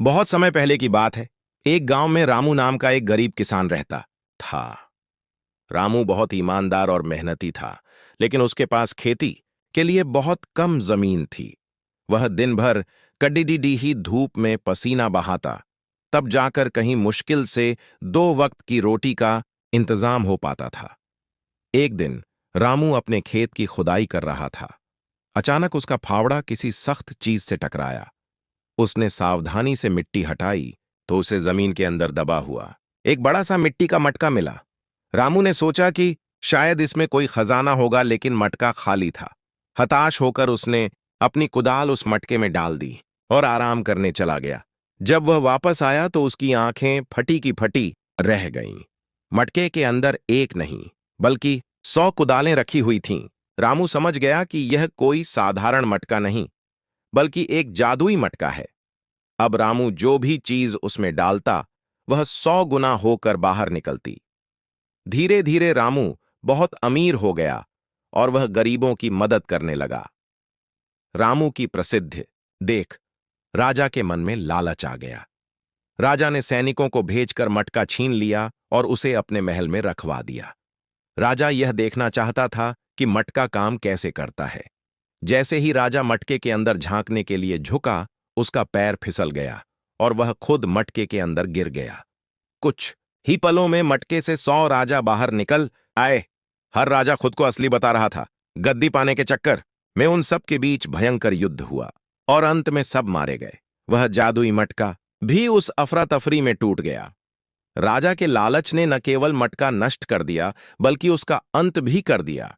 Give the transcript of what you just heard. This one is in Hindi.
बहुत समय पहले की बात है। एक गांव में रामू नाम का एक गरीब किसान रहता था। रामू बहुत ईमानदार और मेहनती था, लेकिन उसके पास खेती के लिए बहुत कम जमीन थी। वह दिन भर कड़िडीडीही धूप में पसीना बहाता, तब जाकर कहीं मुश्किल से 2 वक्त की रोटी का इंतजाम हो पाता था। एक दिन रामू अपने खेत की खुदाई कर रहा था। अचानक उसका फावड़ा किसी सख्त चीज से टकराया। उसने सावधानी से मिट्टी हटाई तो उसे जमीन के अंदर दबा हुआ एक बड़ा सा मिट्टी का मटका मिला। रामू ने सोचा कि शायद इसमें कोई खजाना होगा, लेकिन मटका खाली था। हताश होकर उसने अपनी कुदाल उस मटके में डाल दी और आराम करने चला गया। जब वह वापस आया तो उसकी आंखें फटी की फटी रह गईं। मटके के अंदर एक नहीं, बल्कि 100 कुदालें रखी हुई थीं। रामू समझ गया कि यह कोई साधारण मटका नहीं, बल्कि एक जादुई मटका है। अब रामू जो भी चीज उसमें डालता, वह 100 गुना होकर बाहर निकलती। धीरे धीरे रामू बहुत अमीर हो गया और वह गरीबों की मदद करने लगा। रामू की प्रसिद्धि देख राजा के मन में लालच आ गया। राजा ने सैनिकों को भेजकर मटका छीन लिया और उसे अपने महल में रखवा दिया। राजा यह देखना चाहता था कि मटका काम कैसे करता है। जैसे ही राजा मटके के अंदर झांकने के लिए झुका, उसका पैर फिसल गया और वह खुद मटके के अंदर गिर गया। कुछ ही पलों में मटके से 100 राजा बाहर निकल आए। हर राजा खुद को असली बता रहा था। गद्दी पाने के चक्कर में उन सब के बीच भयंकर युद्ध हुआ और अंत में सब मारे गए। वह जादुई मटका भी उस अफरा तफरी में टूट गया। राजा के लालच ने न केवल मटका नष्ट कर दिया, बल्कि उसका अंत भी कर दिया।